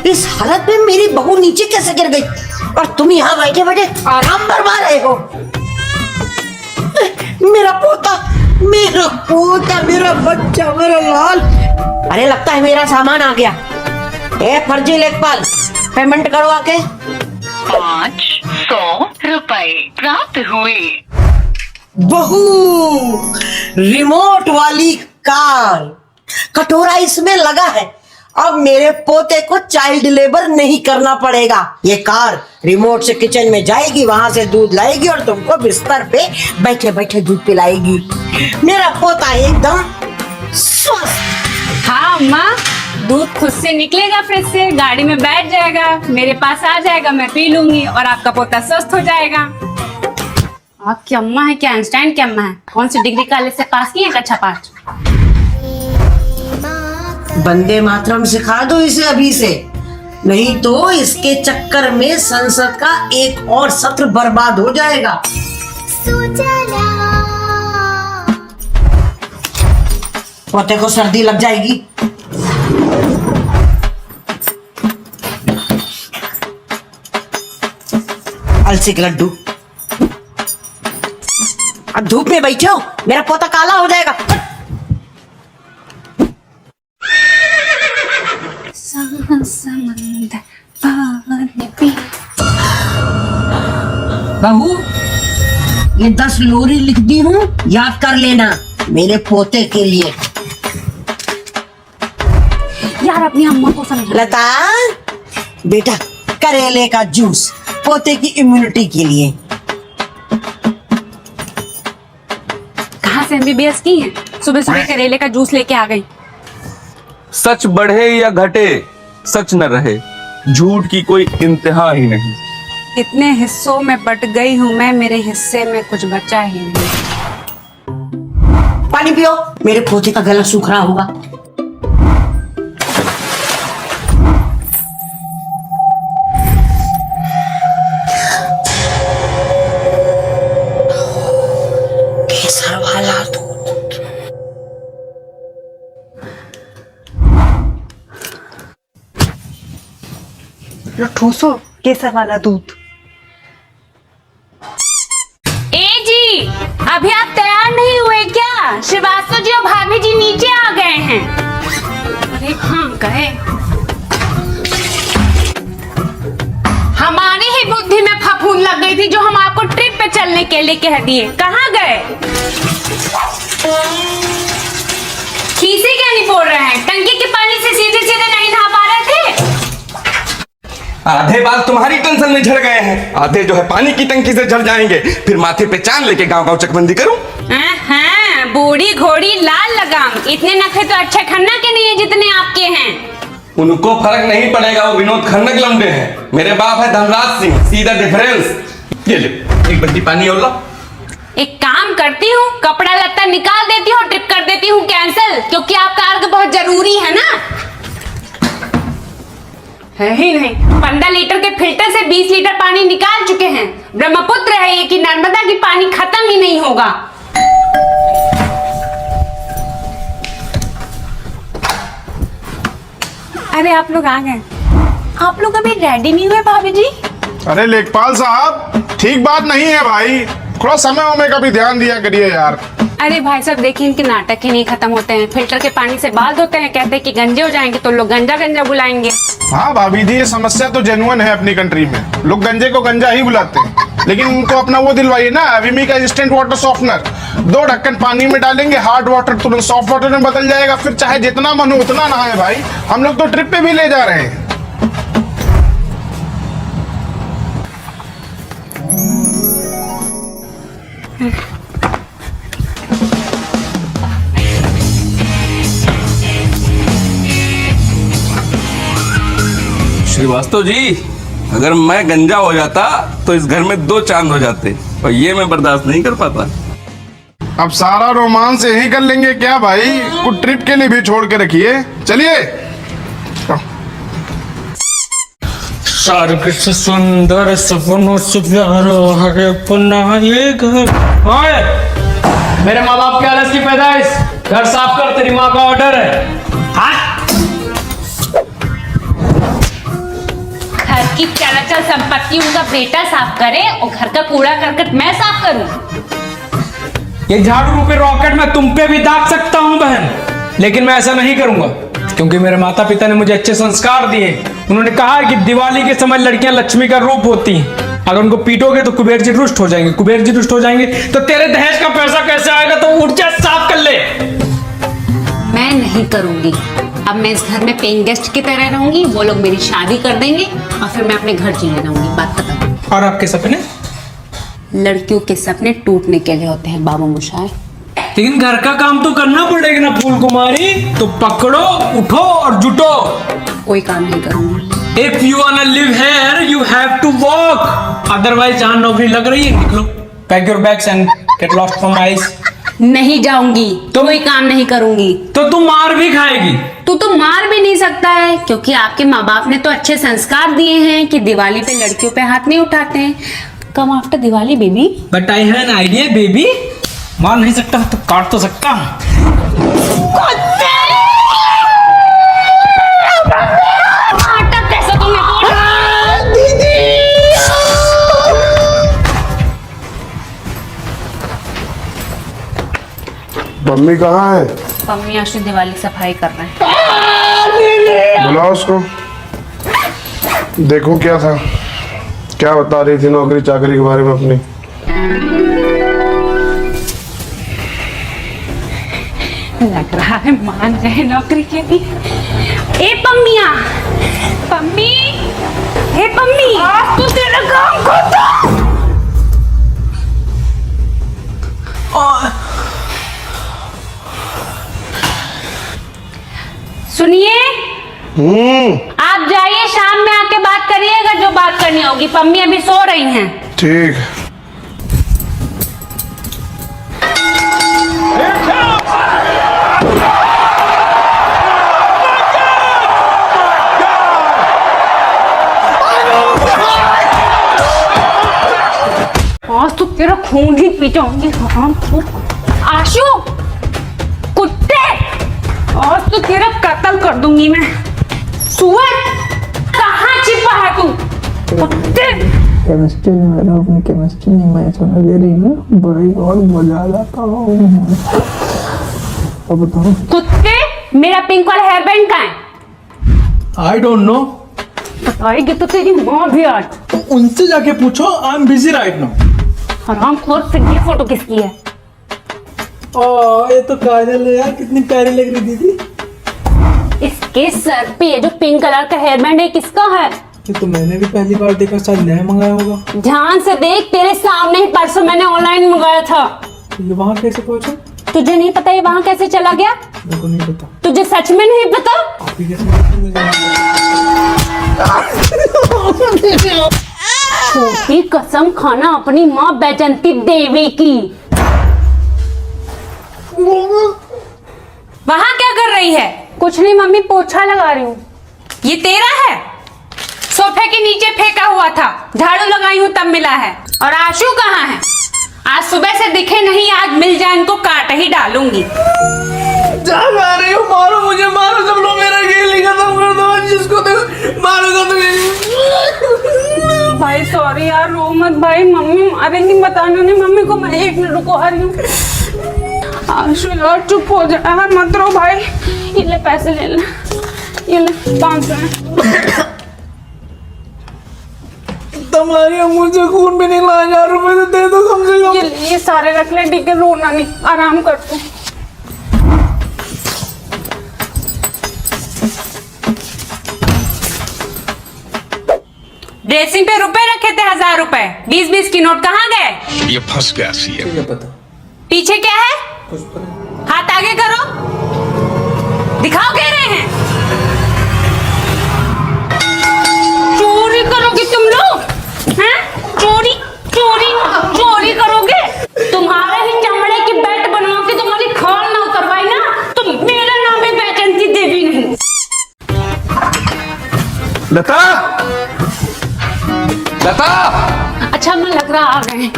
इस हालत में मेरी बहू नीचे कैसे गिर गई और तुम यहाँ बैठे बैठे आराम फरमा रहे हो। मेरा पोता, मेरा पोता, मेरा बच्चा, मेरा लाल। अरे लगता है मेरा सामान आ गया। ए फर्जी लेखपाल, पेमेंट करो आके। 500 रुपए प्राप्त हुए। बहू, रिमोट वाली कार, कटोरा इसमें लगा है। अब मेरे पोते को चाइल्ड लेबर नहीं करना पड़ेगा। ये कार रिमोट से किचन में जाएगी, वहां से दूध लाएगी और तुमको बिस्तर पे बैठे बैठे दूध पिलाएगी। मेरा पोता एकदम स्वस्थ। हाँ अम्मा, दूध खुद से निकलेगा, फ्रिज से गाड़ी में बैठ जाएगा, मेरे पास आ जाएगा, मैं पी लूंगी और आपका पोता स्वस्थ हो जाएगा। आपकी अम्मा है क्या, आइंस्टाइन की अम्मा है? कौन सी डिग्री कॉलेज से पास की है? कक्षा 5। वंदे मातरम सिखा दो इसे अभी से, नहीं तो इसके चक्कर में संसद का एक और सत्र बर्बाद हो जाएगा। पोते को सर्दी लग जाएगी। अलसी के लड्डू। अब धूप में बैठे हो, मेरा पोता काला हो जाएगा। बहू, ये 10 लोरी लिख दी हूँ, याद कर लेना, मेरे पोते के लिए। यार अपनी अम्मा को समझा। लता बेटा, करेले का जूस पोते की इम्यूनिटी के लिए। कहाँ से MBBS की है? सुबह सुबह करेले का जूस लेके आ गई। सच बढ़े या घटे, सच न रहे, झूठ की कोई इंतहा ही नहीं। इतने हिस्सों में बट गई हूँ मैं, मेरे हिस्से में कुछ बचा ही नहीं। पानी पियो, मेरे पोते का गला सूख रहा होगा। केसर वाला दूध। ठूसो केसर वाला दूध। ए जी, अभी आप तैयार नहीं हुए क्या? श्रीवास्तव जी और भाभी जी नीचे आ गए हैं। अरे कहाँ गए? हमारी ही बुद्धि में फफूंद लग गई थी जो हम आपको ट्रिप पे चलने के लिए कह दिए। कहाँ गए? खीसे क्या नहीं बोल रहे हैं? टंकी के पानी से सीधे सीधे नहीं नहा पा रहे थे? आधे बाल तुम्हारी टेंशन में झड़ गए हैं, आधे जो है पानी की टंकी से झड़ जाएंगे। फिर माथे पे चांद लेके गांव गांव चकबंदी करूं? हाँ, बूढ़ी घोड़ी लाल लगाम। इतने नखरे तो अच्छे खन्ना के नहीं है जितने आपके हैं। उनको फर्क नहीं पड़ेगा, वो विनोद खन्ना के लंबे हैं। मेरे बाप है धनराज सिंह, सीधा डिफरेंस। ये ले एक बल्टी पानी और ला। एक काम करती हूँ, कपड़ा लत्ता निकाल देती हूँ, ट्रिप कर देती हूँ कैंसिल, क्योंकि आपका अर्घ बहुत जरूरी है ना। है ही नहीं, 15 लीटर के फिल्टर से 20 लीटर पानी निकाल चुके हैं। ब्रह्मपुत्र है ये कि नर्मदा की पानी खत्म ही नहीं होगा। अरे आप लोग आ गए। आप लोग अभी रेडी नहीं हुए भाभी जी? अरे लेखपाल साहब, ठीक बात नहीं है भाई, थोड़ा समय वमय का भी ध्यान दिया करिए यार। अरे भाई साहब देखिए, इनके नाटक ही नहीं खत्म होते हैं। फिल्टर के पानी से बाल धोते हैं, कहते हैं कि गंजे हो जाएंगे तो लोग गंजा गंजा बुलाएंगे। हाँ भाभी जी, ये समस्या तो जेन्युइन है अपनी कंट्री में। लोग गंजे को गंजा ही बुलाते हैं, लेकिन उनको अपना वो दिलवाइए ना, विमी का इंस्टेंट वाटर सॉफ्टनर। 2 ढक्कन पानी में डालेंगे, हार्ड वाटर तुरंत सॉफ्ट वाटर में बदल जाएगा। फिर चाहे जितना मन हो उतना नहाए भाई, हम लोग तो ट्रिप पे भी ले जा रहे हैं। श्रीवास्तव जी, अगर मैं गंजा हो जाता तो इस घर में 2 चांद हो जाते, और ये मैं बर्दाश्त नहीं कर पाता। अब सारा रोमांस यही कर लेंगे क्या भाई? कुछ ट्रिप के लिए भी छोड़ के रखिए। चलिए। स्वर्ग से सुंदर सपनों से प्यारो हरे पुनः ये घर। ओए, मेरे माँ बाप के आलस की पैदाइश, घर साफ कर, तेरी माँ का ऑर्डर है। हाँ? अचल संपत्ति उनका बेटा साफ करे और घर का कूड़ा करकट मैं साफ करूं? ये झाड़ू रूपी रॉकेट मैं तुम पे भी दाग सकता हूँ बहन, लेकिन मैं ऐसा नहीं करूंगा क्योंकि मेरे माता पिता ने मुझे अच्छे संस्कार दिए। उन्होंने कहा है कि दिवाली के समय लड़कियां लक्ष्मी का रूप होती हैं, अगर उनको पीटोगे तो कुबेर जी रुष्ट हो जाएंगे, कुबेर जी रुष्ट हो जाएंगे तो तेरे दहेज का पैसा कैसे आएगा, तो उठ जा साफ कर ले। मैं नहीं करूंगी। अब मैं इस घर में पेइंग गेस्ट की तरह रहूंगी, वो लोग मेरी शादी कर देंगे और फिर मैं अपने घर जीने रहूंगी। बात खत्म। और आपके सपने? लड़कियों के सपने टूटने के लिए होते हैं बाबू मोशाय। लेकिन घर का काम तो करना पड़ेगा ना फूल कुमारी, तो पकड़ो, उठो और जुटो। कोई काम नहीं करूंगी। If you wanna live here, you have to walk. Otherwise, जहाँ नौकरी लग रही है निकलो। Pack your bags and get lost from my eyes. नहीं जाऊंगी तो कोई काम नहीं करूंगी। तो तू मार भी खाएगी। तू तो मार भी नहीं सकता है क्योंकि आपके माँ बाप ने तो अच्छे संस्कार दिए हैं कि दिवाली पे लड़कियों पे हाथ नहीं उठाते हैं। Come after Diwali baby. But I have an idea, baby. मार नहीं सकता तो काट तो सकता हूँ। मम्मी कहाँ है? मम्मी आज तो दिवाली सफाई कर रहे हैं। बुलाओ उसको, देखो क्या था, क्या बता रही थी नौकरी चाकरी के बारे में अपनी। लग रहा है मान रहे नौकरी के लिए। ए पम्मिया, पम्मी, हे पम्मी, आज तो तेरा काम करता। सुनिए, आप जाइए, शाम में आके बात करिएगा जो बात करनी होगी। पम्मी अभी सो रही हैं। ठीक। आज तो तेरा खून ही पी जाऊंगी। आशु, कुत्ते, आज तो तेरा कत्ल कर दूंगी मैं। सुअर, कहाँ छिपा है तू? कुत्ते। केमिस्ट्री में मैंने अपनी केमिस्ट्री में मैं सुना दे रही ना बड़ी और मजा आता हूँ। अब बताओ कुत्ते, मेरा पिंक वाला हेयर बैंड कहाँ है? I don't know. बताएगी तो तेरी माँ भी आज। उनसे जाके पूछो, I'm busy right now. हरामखोर से ये फोटो किसकी है? ये तो काजल है यार, कितनी प्यारी लग रही थी। इसके सर पे ये जो पिंक कलर का हेयर बैंड है किसका है? ये तो मैंने भी पहली बार देखा, शायद नया मंगाया होगा। ध्यान से देख, तेरे सामने ही परसों मैंने ऑनलाइन मंगाया था। ये वहाँ कैसे पहुँचा? तुझे नहीं पता ये वहाँ कैसे चला गया? मेरे को नहीं पता। तुझे सच में नहीं पता? आप ही कैसे? छोटी कसम खाना अपनी माँ बैजंती देवी की। वहाँ क्या कर रही है? कुछ नहीं मम्मी, पोछा लगा रही हूँ। ये तेरा है? सोफे के नीचे फेंका हुआ था, झाड़ू लगाई हूँ तब मिला है। और आशु कहाँ है? आज सुबह से दिखे नहीं, आज मिल जाए इनको काट ही डालूंगी। जा रही हो, मारो मुझे, मारो, सब लोग मेरा खेल ही खत्म कर दो, जिसको देखो मारो तो भाई सॉरी यार, रो मत भाई, मम्मी मारेंगी, बताना नहीं मम्मी को। मैं 1 मिनट रुको, आ रही हूँ। आशु यार चुप हो जा यार, मत रो भाई। ये ले पैसे ले ले, ये ले 500 है। तुम्हारी मुझे खून भी नहीं लाया, 1000 रुपए तो दे दो कम से कम। ये सारे रख ले, ठीक है, रोना नहीं, आराम कर तू। ड्रेसिंग पे रुपए रखे थे 1000 रुपए, 20-20 की नोट कहाँ गए? ये फंस गया सीएम। क्या पता, पीछे क्या है? कुछ पता नहीं। हाथ आगे करो, दिखाओ कह रहे हैं। चोरी करोगे तुम लोग? हैं? चोरी चोरी चोरी करोगे? तुम्हारे ही चमड़े की बेल्ट बनवा के तुम्हारी खाल ना उतरवाई ना तो मेरा नाम है बैजंती देवी नहीं। लता, लता। अच्छा मैं लग रहा आ गए।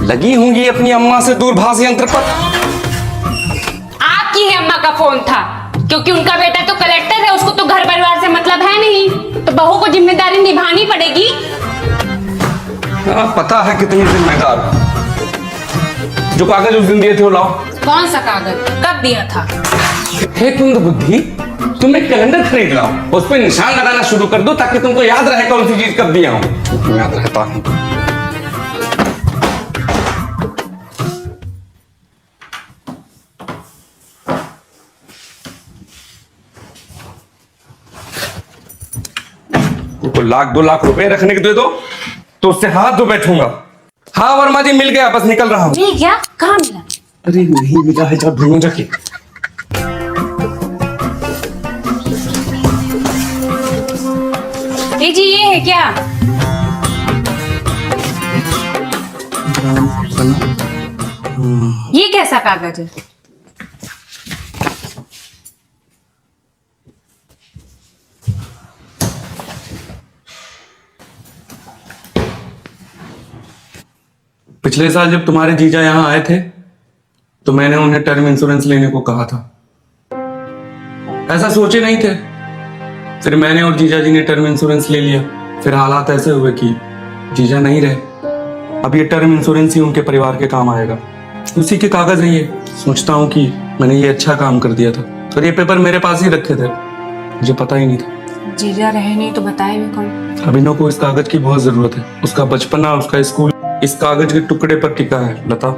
लगी होंगी अपनी अम्मा से दूरभाष यंत्र पर। आपकी ही अम्मा का फोन था क्योंकि उनका बेटा तो कलेक्टर है, उसको तो घर परिवार से मतलब है नहीं, तो बहू को जिम्मेदारी निभानी पड़ेगी। हाँ पता है कितनी जिम्मेदार हो। जो कागज उस दिन दिए थे वो लाओ। कौन सा कागज? कब दिया था? हे कुंद बुद्धि, तुम एक कैलेंडर खरीद लाओ, उस पर निशान लगाना शुरू कर दो ताकि तुमको याद रहे कौन सी चीज कब दिया हूं। याद रहता हूं। तुमको 1-2 लाख रुपए रखने के दे दो तो उससे हाथ धो बैठूंगा। हाँ वर्मा जी मिल गया, बस निकल रहा हूँ। मिल गया? कहाँ मिला? अरे नहीं मिला है, जब ढूंढूं जाके। जी ये है क्या? ये कैसा कागज है? पिछले साल जब तुम्हारे जीजा यहाँ आए थे तो मैंने उन्हें टर्म इंश्योरेंस लेने को कहा था। ऐसा सोचे नहीं थे, फिर मैंने और जीजा जी ने टर्म इंश्योरेंस ले लिया। फिर हालात ऐसे हुए कि जीजा नहीं रहे। अब ये टर्म इंश्योरेंस ही उनके परिवार के काम आएगा। उसी के कागज है ये। सोचता हूँ कि मैंने ये अच्छा काम कर दिया था, और ये पेपर मेरे पास ही रखे थे, मुझे पता ही नहीं था। जीजा रहे नहीं तो बताए भी कौन? अभिनव को इस कागज की बहुत जरूरत है। उसका बचपना, उसका स्कूल इस कागज के टुकड़े पर टिका है। लता,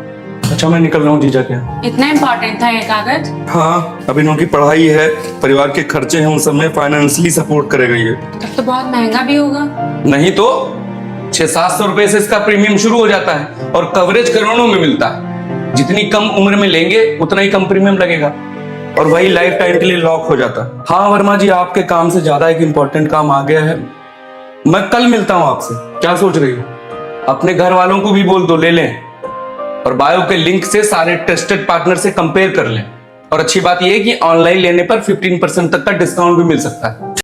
अच्छा मैं निकल रहा हूँ जीजा के यहाँ। इतना इम्पोर्टेंट था ये कागज? हाँ, अभिनव की पढ़ाई है, परिवार के खर्चे हैं, उन सब में फाइनेंशियली सपोर्ट करेगा ये। तब तो बहुत महंगा भी होगा। नहीं तो 600-700 रुपए से इसका प्रीमियम शुरू हो जाता है और कवरेज करोड़ों में मिलता है। जितनी कम उम्र में लेंगे उतना ही कम प्रीमियम लगेगा और वही लाइफ टाइम के लिए लॉक हो जाता है। हाँ वर्मा जी, आपके काम से ज्यादा एक इम्पोर्टेंट काम आ गया है। मैं कल मिलता हूँ आपसे। क्या सोच रही हो? अपने घर वालों को भी बोल दो ले लें, और बायो के लिंक से सारे ट्रस्टेड पार्टनर से कंपेयर कर लें। और अच्छी बात यह है कि ऑनलाइन लेने पर 15% तक का डिस्काउंट भी मिल सकता है।